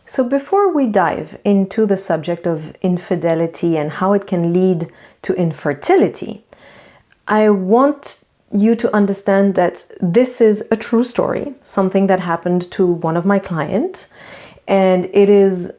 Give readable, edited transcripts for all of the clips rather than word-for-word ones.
So before we dive into the subject of infidelity and how it can lead to infertility, I want you to understand that this is a true story, something that happened to one of my clients, and it is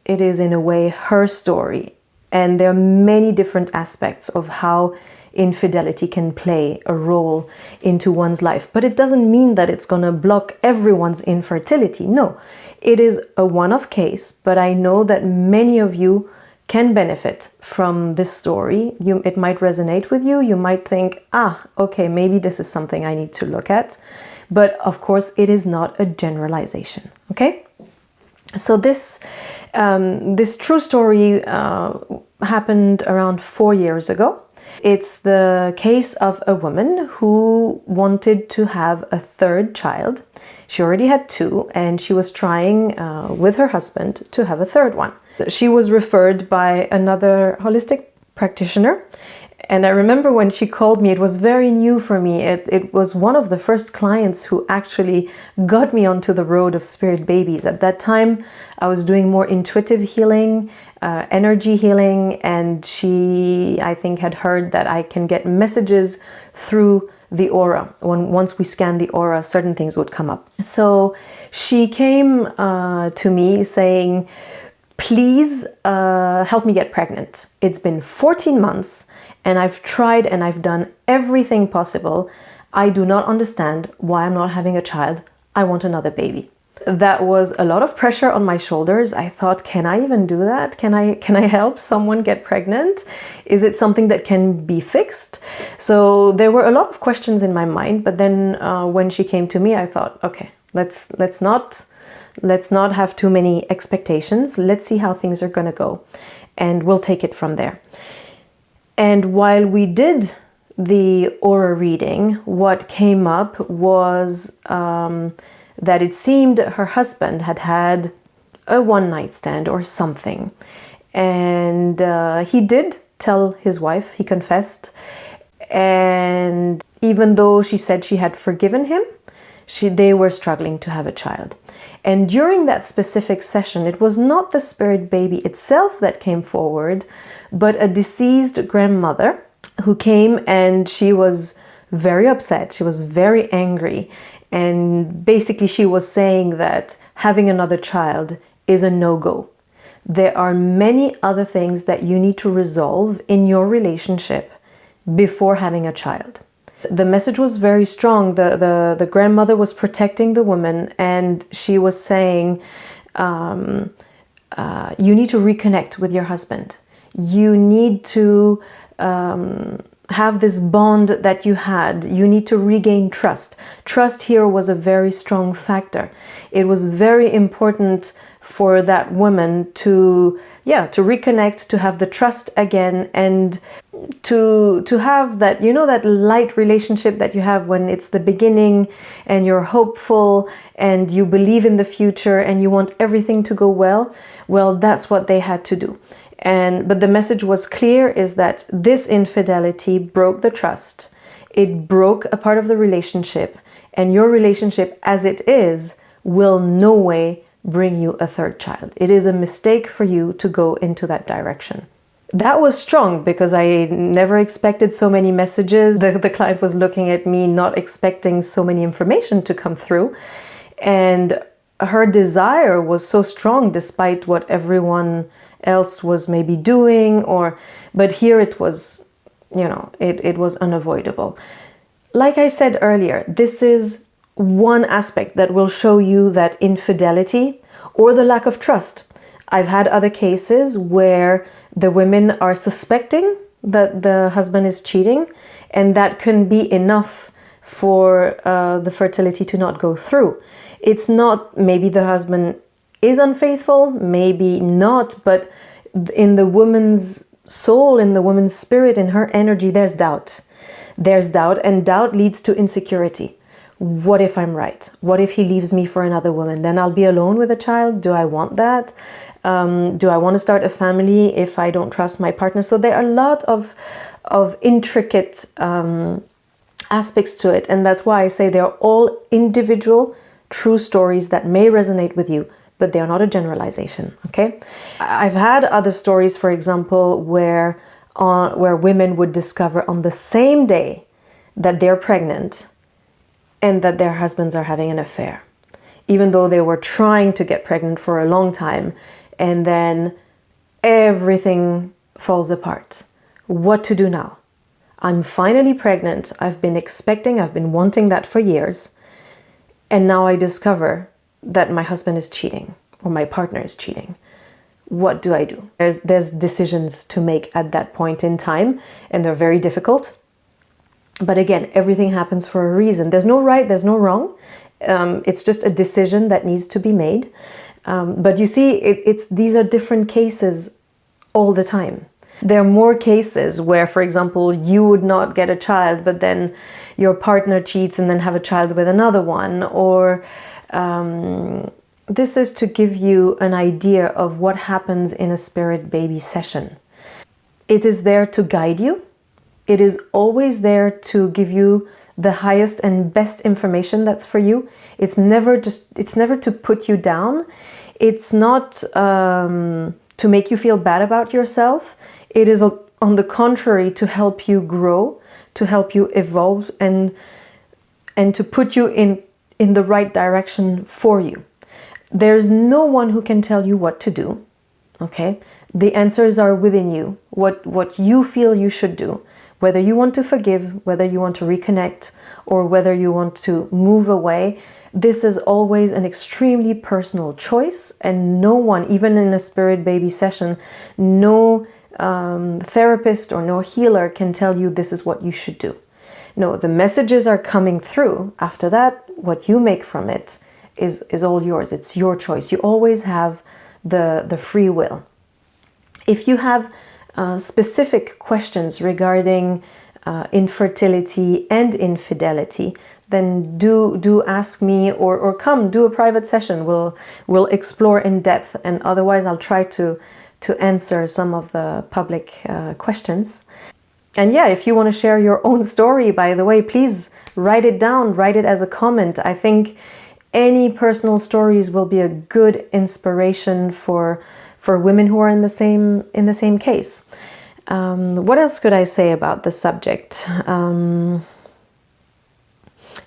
in a way her story. And there are many different aspects of how infidelity can play a role into one's life. But it doesn't mean that it's going to block everyone's infertility. No, it is a one-off case, but I know that many of you can benefit from this story. It might resonate with you. You might think, okay, maybe this is something I need to look at. But of course, it is not a generalization, okay? So this true story happened around 4 years ago. It's the case of a woman who wanted to have a third child. She already had two, and she was trying with her husband to have a third one. She was referred by another holistic practitioner. And I remember when she called me, it was very new for me. It was one of the first clients who actually got me onto the road of spirit babies. At that time, I was doing more intuitive healing, energy healing, and she, I think, had heard that I can get messages through the aura. Once we scan the aura, certain things would come up. So she came to me saying, please help me get pregnant. It's been 14 months. And I've tried and I've done everything possible. I do not understand why I'm not having a child. I want another baby. That was a lot of pressure on my shoulders. I thought, can I even do that? Can I help someone get pregnant? Is it something that can be fixed? So there were a lot of questions in my mind. But then when she came to me, I thought, okay, let's not have too many expectations. Let's see how things are going to go, and we'll take it from there. And while we did the aura reading, what came up was that it seemed her husband had had a one-night stand or something. And he did tell his wife, he confessed. And even though she said she had forgiven him, they were struggling to have a child. And during that specific session, it was not the spirit baby itself that came forward, but a deceased grandmother who came, and she was very upset. She was very angry. And basically she was saying that having another child is a no-go. There are many other things that you need to resolve in your relationship before having a child. The message was very strong. The grandmother was protecting the woman, and she was saying, you need to reconnect with your husband. You need to have this bond that you had. You need to regain trust. Trust here was a very strong factor. It was very important for that woman to reconnect, to have the trust again, and to have that, that light relationship that you have when it's the beginning and you're hopeful and you believe in the future and you want everything to go well. Well, that's what they had to do. But the message was clear, is that this infidelity broke the trust. It broke a part of the relationship, and your relationship as it is will no way bring you a third child. It is a mistake for you to go into that direction. That was strong because I never expected so many messages. The client was looking at me not expecting so many information to come through. And her desire was so strong despite what everyone else was maybe doing, but here it was, it was unavoidable. Like I said earlier, this is one aspect that will show you that infidelity or the lack of trust. I've had other cases where the women are suspecting that the husband is cheating, and that can be enough for the fertility to not go through. It's not, maybe the husband is unfaithful, maybe not, but in the woman's soul, in the woman's spirit, in her energy, there's doubt. There's doubt, and doubt leads to insecurity. What if I'm right? What if he leaves me for another woman? Then I'll be alone with a child. Do I want that? Do I want to start a family if I don't trust my partner? So there are a lot of intricate aspects to it. And that's why I say they're all individual, true stories that may resonate with you. but they are not a generalization, okay? I've had other stories, for example, where women would discover on the same day that they're pregnant and that their husbands are having an affair, even though they were trying to get pregnant for a long time, and then everything falls apart. What to do now? I'm finally pregnant. I've been expecting, I've been wanting that for years. And now I discover that my husband is cheating or my partner is cheating. What do I do? There's decisions to make at that point in time, and they're very difficult. But again, everything happens for a reason. There's no right, there's no wrong. It's just a decision that needs to be made. But you see, these are different cases all the time. There are more cases where, for example, you would not get a child, but then your partner cheats and then have a child with another one. Or this is to give you an idea of what happens in a spirit baby session. It is there to guide you. It is always there to give you the highest and best information that's for you. It's never to put you down. It's not to make you feel bad about yourself. It is, on the contrary, to help you grow, to help you evolve, and to put you in the right direction for you. There's no one who can tell you what to do, okay? The answers are within you, what you feel you should do. Whether you want to forgive, whether you want to reconnect, or whether you want to move away, this is always an extremely personal choice, and no one, even in a spirit baby session, no therapist or no healer can tell you this is what you should do. No, the messages are coming through. After that, what you make from it is all yours. It's your choice. You always have the free will. If you have specific questions regarding infertility and infidelity, then do ask me, or come do a private session. We'll explore in depth, and otherwise I'll try to answer some of the public questions. And yeah, if you want to share your own story, by the way, please write it down, write it as a comment. I think any personal stories will be a good inspiration for women who are in the same case. What else could I say about the subject?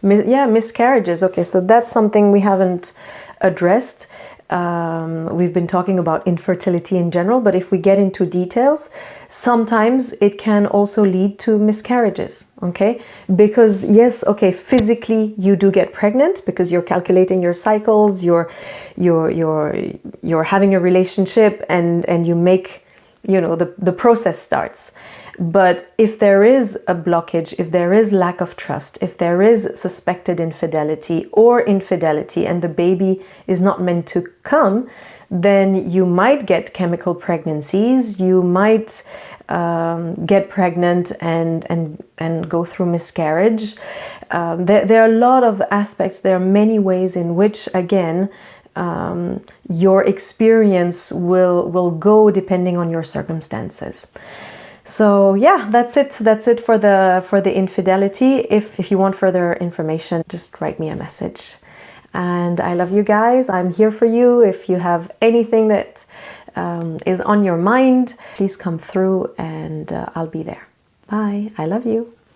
Miscarriages. Okay, so that's something we haven't addressed. We've been talking about infertility in general, but if we get into details, sometimes it can also lead to miscarriages, okay? Because yes, okay, physically you do get pregnant because you're calculating your cycles, you're having a relationship, and you make, the process starts. But if there is a blockage, if there is lack of trust, if there is suspected infidelity or infidelity and the baby is not meant to come, then you might get chemical pregnancies, you might get pregnant and go through miscarriage. There are a lot of aspects, there are many ways in which, again, your experience will go depending on your circumstances. So yeah, that's it for the infidelity. If you want further information, just write me a message. And I love you guys. I'm here for you. If you have anything that is on your mind, please come through, and I'll be there. Bye. I love you.